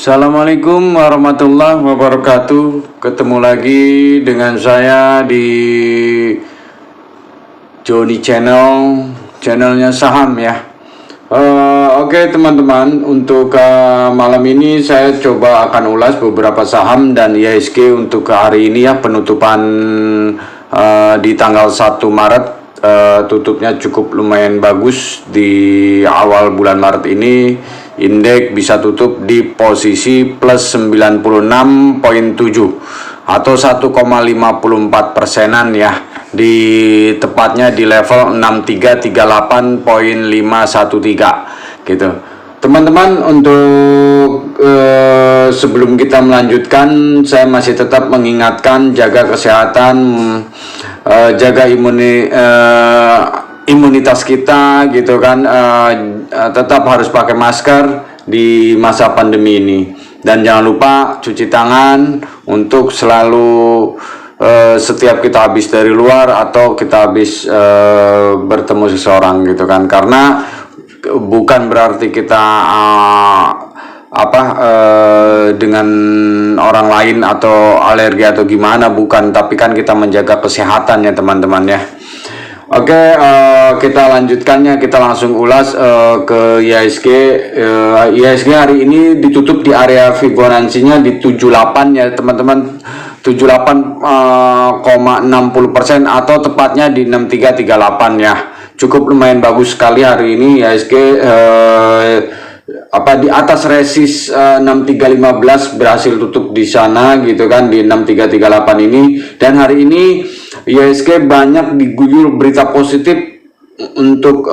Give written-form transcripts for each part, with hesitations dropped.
Assalamualaikum warahmatullahi wabarakatuh. Ketemu lagi dengan saya di Joni Channel, channelnya saham ya. Oke teman-teman, untuk malam ini saya coba akan ulas beberapa saham dan IHSG untuk hari ini ya, penutupan di tanggal 1 Maret. Tutupnya cukup lumayan bagus di awal bulan Maret ini. Indeks bisa tutup di posisi plus 96,7 atau 1,54%-an ya, di tepatnya di level 6338,513 gitu. Teman-teman, untuk sebelum kita melanjutkan, saya masih tetap mengingatkan jaga kesehatan, jaga imunitas kita gitu kan, tetap harus pakai masker di masa pandemi ini, dan jangan lupa cuci tangan untuk selalu setiap kita habis dari luar atau kita habis bertemu seseorang gitu kan, karena bukan berarti kita dengan orang lain atau alergi atau gimana, bukan, tapi kan kita menjaga kesehatan ya teman-teman ya. Oke, kita lanjutkannya, kita langsung ulas ke IHSG. IHSG hari ini ditutup di area Fibonacci-nya di 78 ya teman-teman, 78,60% atau tepatnya di 6338 ya. Cukup lumayan bagus sekali hari ini IHSG, di atas resist 6315 berhasil tutup di sana gitu kan, di 6338 ini. Dan hari ini IHSG banyak diguyur berita positif untuk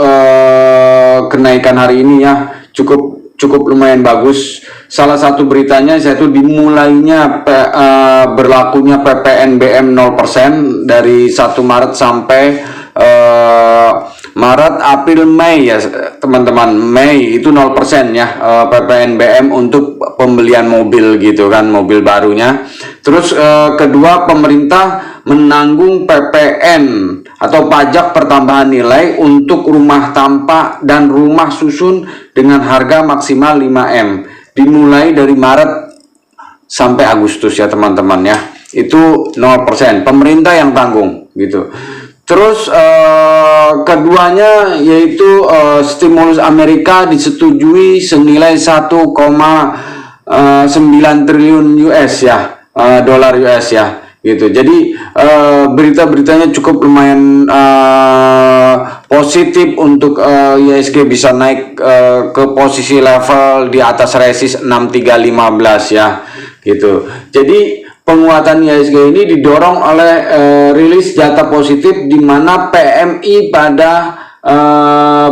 kenaikan hari ini ya, cukup lumayan bagus. Salah satu beritanya yaitu dimulainya berlakunya PPNBM 0% dari 1 Maret sampai Maret, April, Mei ya teman-teman. Mei itu 0% ya, PPNBM untuk pembelian mobil gitu kan, mobil barunya. Terus kedua, pemerintah menanggung PPN atau pajak pertambahan nilai untuk rumah tampak dan rumah susun dengan harga maksimal 5M dimulai dari Maret sampai Agustus ya teman-teman ya. Itu 0%, pemerintah yang tanggung gitu. Terus keduanya yaitu stimulus Amerika disetujui senilai 1,9 triliun US ya, dolar US ya gitu. Jadi berita-beritanya cukup lumayan positif untuk IHSG bisa naik ke posisi level di atas resist 6315 ya gitu. Jadi penguatan IHSG ini didorong oleh rilis data positif di mana PMI pada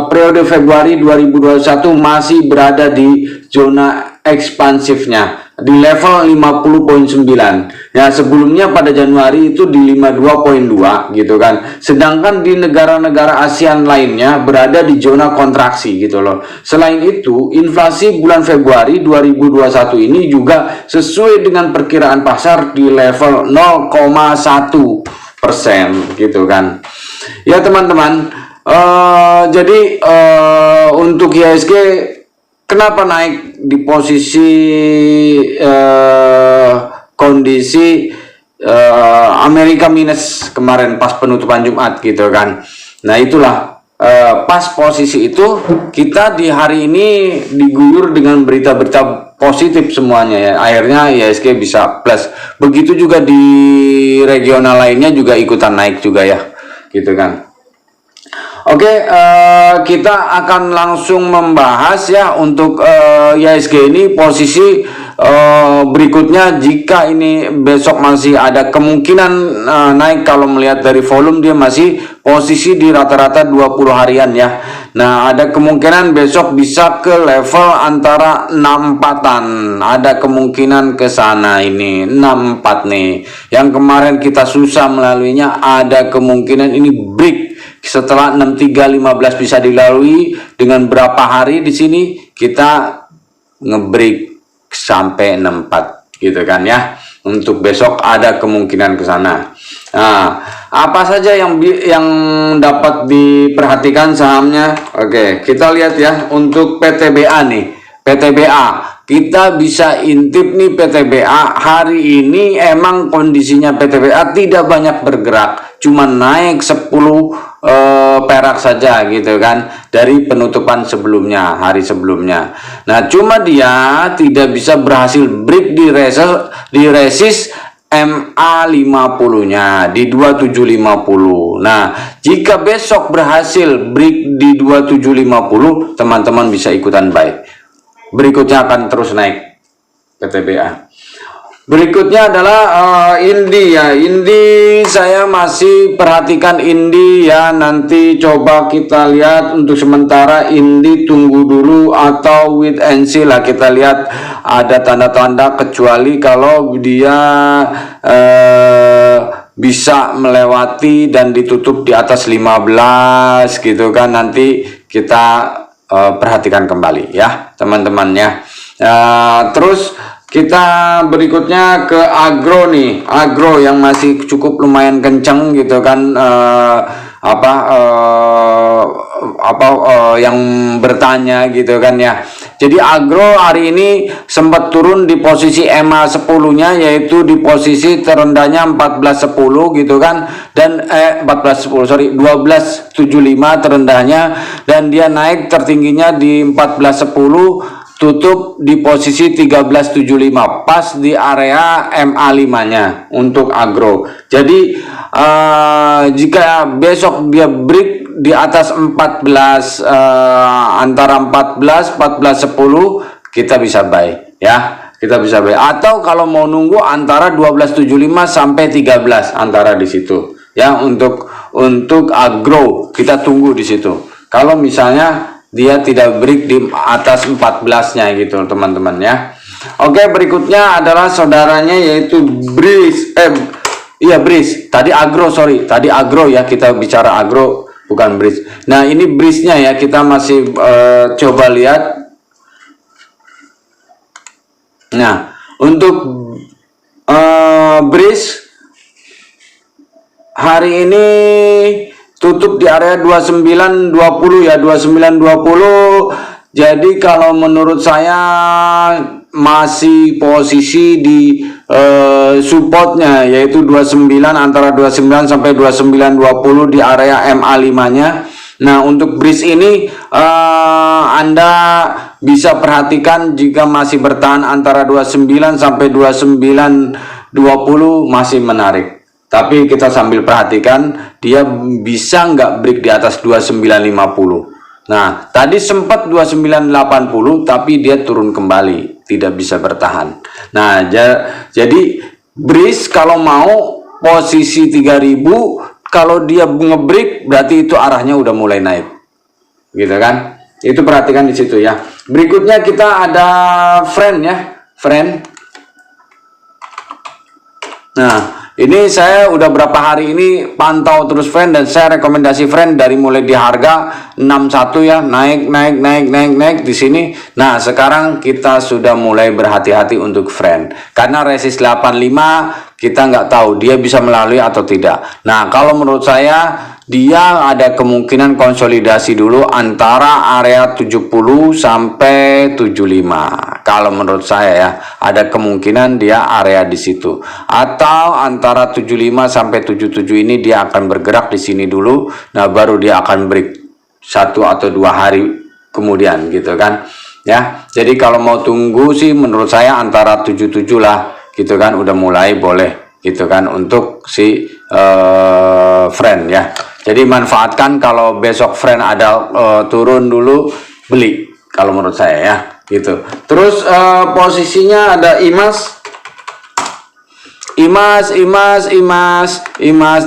periode Februari 2021 masih berada di zona ekspansifnya di level 50,9 ya, sebelumnya pada Januari itu di 52,2 gitu kan. Sedangkan di negara-negara ASEAN lainnya berada di zona kontraksi gitu loh. Selain itu, inflasi bulan Februari 2021 ini juga sesuai dengan perkiraan pasar di level 0,1% gitu kan ya teman-teman. Jadi untuk IHSG kenapa naik di posisi kondisi Amerika minus kemarin pas penutupan Jumat gitu kan. Nah itulah pas posisi itu kita di hari ini diguyur dengan berita-berita positif semuanya ya. Akhirnya IHSG bisa plus. Begitu juga di regional lainnya juga ikutan naik juga ya gitu kan. Oke, kita akan langsung membahas ya untuk IHSG ini posisi berikutnya. Jika ini besok masih ada kemungkinan naik, kalau melihat dari volume dia masih posisi di rata-rata 20 harian ya. Nah, ada kemungkinan besok bisa ke level antara 64-an. Ada kemungkinan ke sana ini 64 nih. Yang kemarin kita susah melaluinya, ada kemungkinan ini break setelah 6315 bisa dilalui dengan berapa hari di sini kita ngebreak sampai 64 gitu kan ya. Untuk besok ada kemungkinan ke sana. Nah, apa saja yang dapat diperhatikan sahamnya? Oke, kita lihat ya untuk PTBA nih. PTBA kita bisa intip nih PTBA hari ini. Emang kondisinya PTBA tidak banyak bergerak, cuma naik 10 perak saja gitu kan dari penutupan sebelumnya, hari sebelumnya. Nah, cuma dia tidak bisa berhasil break di resist MA50-nya di 2750. Nah, jika besok berhasil break di 2750, teman-teman bisa ikutan buy. Berikutnya akan terus naik PTBA. Berikutnya adalah Indi ya. Indi saya masih perhatikan Indi ya. Nanti coba kita lihat untuk sementara Indi tunggu dulu atau wait and see lah. Kita lihat ada tanda-tanda kecuali kalau dia bisa melewati dan ditutup di atas 15 gitu kan. Nanti kita perhatikan kembali ya teman-teman ya. Terus kita berikutnya ke agro nih, agro yang masih cukup lumayan kenceng gitu kan, yang bertanya gitu kan ya. Jadi agro hari ini sempat turun di posisi EMA 10-nya, yaitu di posisi terendahnya 14.10 gitu kan, dan 14.10 sorry 12.75 terendahnya, dan dia naik tertingginya di 14.10, tutup di posisi 13.75 pas di area MA5-nya untuk agro. Jadi jika besok dia break di atas 14 antara 14.10 kita bisa buy ya. Kita bisa buy, atau kalau mau nunggu antara 12.75 sampai 13 antara di situ ya. Untuk agro kita tunggu di situ. Kalau misalnya dia tidak break di atas 14-nya gitu teman-teman ya. Oke, berikutnya adalah saudaranya yaitu Breeze. Breeze. Tadi agro, sorry. Tadi agro ya, kita bicara agro bukan Breeze. Nah, ini Breeze-nya ya, kita masih coba lihat. Nah, untuk Breeze hari ini tutup di area 2920 ya, 2920. Jadi kalau menurut saya masih posisi di supportnya yaitu 29, antara 29 sampai 2920 di area MA5-nya. Nah, untuk Breeze ini Anda bisa perhatikan jika masih bertahan antara 29 sampai 2920 masih menarik. Tapi kita sambil perhatikan dia bisa nggak break di atas 2950. Nah, tadi sempat 2980 tapi dia turun kembali, tidak bisa bertahan. Nah, jadi Breeze kalau mau posisi 3000, kalau dia ngebreak berarti itu arahnya udah mulai naik. Gitu kan? Itu perhatikan di situ ya. Berikutnya kita ada Friend ya, Friend. Nah, ini saya udah berapa hari ini pantau terus Friend, dan saya rekomendasi Friend dari mulai di harga 61 ya, naik di sini. Nah, sekarang kita sudah mulai berhati-hati untuk Friend karena resist 85 kita nggak tahu dia bisa melalui atau tidak. Nah, kalau menurut saya dia ada kemungkinan konsolidasi dulu antara area 70 sampai 75. Kalau menurut saya ya, ada kemungkinan dia area di situ. Atau antara 75 sampai 77 ini dia akan bergerak di sini dulu. Nah, baru dia akan break 1 atau 2 hari kemudian gitu kan. Ya. Jadi kalau mau tunggu sih menurut saya antara 77 lah gitu kan, udah mulai boleh gitu kan untuk si Friend ya. Jadi manfaatkan kalau besok Friend ada turun dulu, beli kalau menurut saya ya gitu. Terus posisinya ada IMAS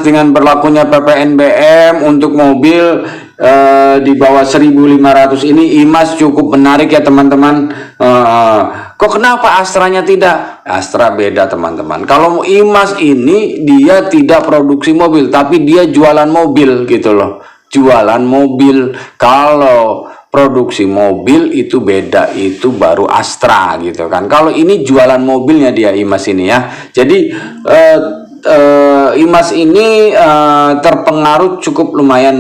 dengan berlakunya PPNBM untuk mobil di bawah 1.500 ini. IMAS cukup menarik ya teman-teman. Kok kenapa Astranya tidak? Astra beda teman-teman. Kalau IMAS ini dia tidak produksi mobil, tapi dia jualan mobil gitu loh. Jualan mobil. Kalau produksi mobil itu beda, itu baru Astra gitu kan. Kalau ini jualan mobilnya dia IMAS ini ya. Jadi IMAS ini terpengaruh cukup lumayan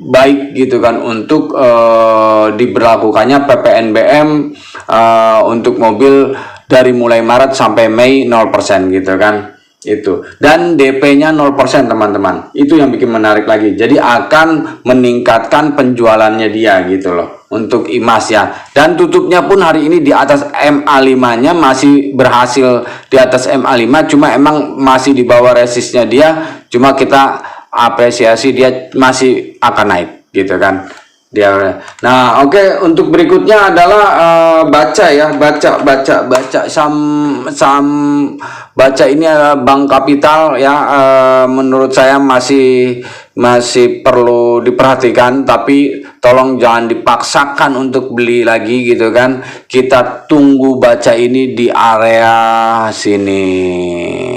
baik gitu kan untuk diberlakukannya PPNBM untuk mobil dari mulai Maret sampai Mei 0% gitu kan. Itu, dan DP-nya 0% teman-teman. Itu yang bikin menarik lagi. Jadi akan meningkatkan penjualannya dia gitu loh untuk IMAS ya. Dan tutupnya pun hari ini di atas MA5-nya masih berhasil di atas MA5, cuma emang masih di bawah resistnya dia. Cuma kita apresiasi dia masih akan naik gitu kan dia. Nah, oke, untuk berikutnya adalah baca ya, baca saham baca ini adalah Bank Kapital ya. Menurut saya masih perlu diperhatikan, tapi tolong jangan dipaksakan untuk beli lagi gitu kan. Kita tunggu baca ini di area sini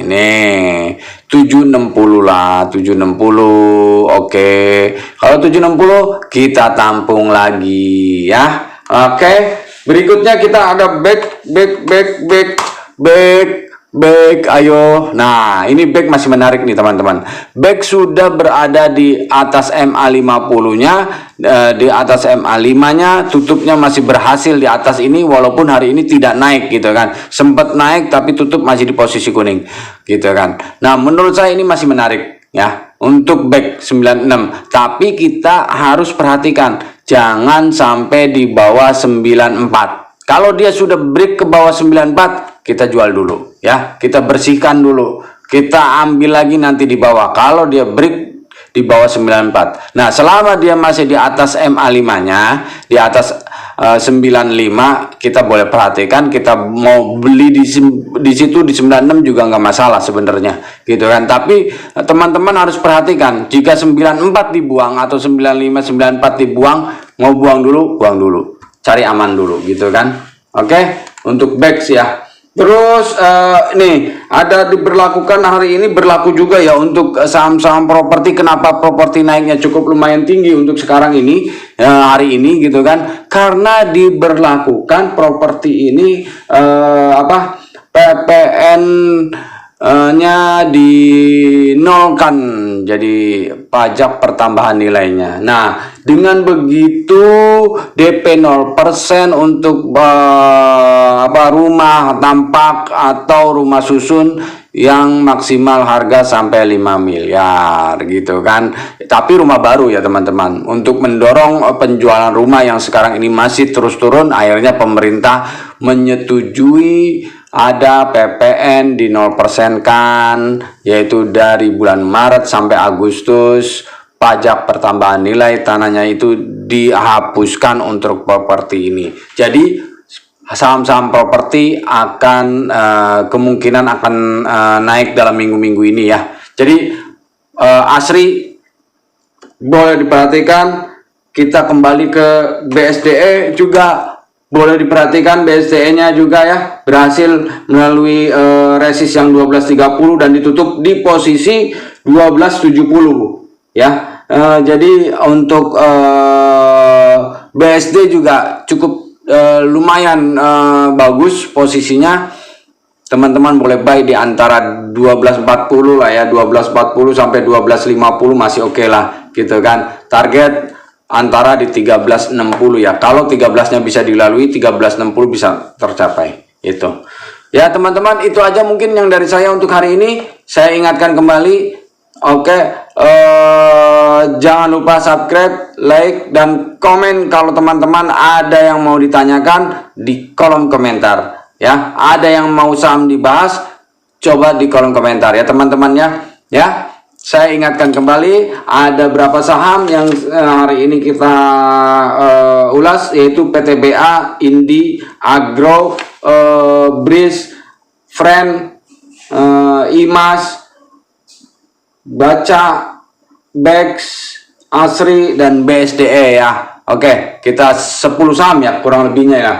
nih, 760 lah, 760. Oke. Kalau 760 kita tampung lagi ya. Oke. Berikutnya kita ada back. Ayo. Nah, ini back masih menarik nih teman-teman. Back sudah berada di atas MA50-nya, di atas MA5-nya, tutupnya masih berhasil di atas ini walaupun hari ini tidak naik gitu kan. Sempat naik tapi tutup masih di posisi kuning gitu kan. Nah, menurut saya ini masih menarik ya untuk back 96. Tapi kita harus perhatikan jangan sampai di bawah 94. Kalau dia sudah break ke bawah 94, kita jual dulu ya, kita bersihkan dulu, kita ambil lagi nanti di bawah kalau dia break di bawah 94. Nah, selama dia masih di atas MA5-nya, di atas 95, kita boleh perhatikan, kita mau beli di situ di 96 juga nggak masalah sebenarnya gitu kan. Tapi teman-teman harus perhatikan, jika 94 dibuang atau 95 94 dibuang, mau buang dulu, cari aman dulu gitu kan. Oke, untuk BEX ya. Terus nih ada diberlakukan hari ini, berlaku juga ya untuk saham-saham properti. Kenapa properti naiknya cukup lumayan tinggi untuk sekarang ini hari ini gitu kan? Karena diberlakukan properti ini PPN nya dinolkan, jadi pajak pertambahan nilainya. Nah, dengan begitu DP 0% untuk rumah tampak atau rumah susun yang maksimal harga sampai 5 miliar gitu kan. Tapi rumah baru ya teman-teman. Untuk mendorong penjualan rumah yang sekarang ini masih terus turun, akhirnya pemerintah menyetujui ada PPN di 0% kan, yaitu dari bulan Maret sampai Agustus pajak pertambahan nilai tanahnya itu dihapuskan untuk properti ini. Jadi saham-saham properti akan kemungkinan akan naik dalam minggu-minggu ini ya. Jadi Asri boleh diperhatikan. Kita kembali ke BSDE juga boleh diperhatikan, BSDE-nya juga ya berhasil melalui resist yang 1230 dan ditutup di posisi 1270 ya. Jadi untuk BSD juga cukup lumayan bagus posisinya. Teman-teman boleh buy di antara 1240 lah ya, 1240 sampai 1250 masih oke lah gitu kan. Target antara di 1360 ya. Kalau 13-nya bisa dilalui, 1360 bisa tercapai. Itu. Ya teman-teman, itu aja mungkin yang dari saya untuk hari ini. Saya ingatkan kembali, oke, jangan lupa subscribe, like, dan komen kalau teman-teman ada yang mau ditanyakan di kolom komentar. Ya, ada yang mau saham dibahas, coba di kolom komentar ya teman-temannya. Ya. Saya ingatkan kembali, ada berapa saham yang hari ini kita ulas, yaitu PTBA, Indi, Agro, Bris, Friend, IMAS, Baca, BEX, Asri, dan BSDE ya. Oke, kita 10 saham ya kurang lebihnya ya.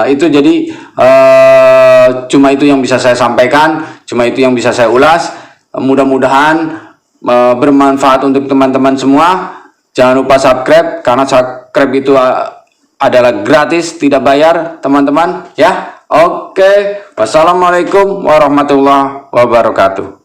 Itu jadi cuma itu yang bisa saya sampaikan, cuma itu yang bisa saya ulas. Mudah-mudahan bermanfaat untuk teman-teman semua. Jangan lupa subscribe, karena subscribe itu adalah gratis, tidak bayar teman-teman ya. Oke, wassalamualaikum warahmatullahi wabarakatuh.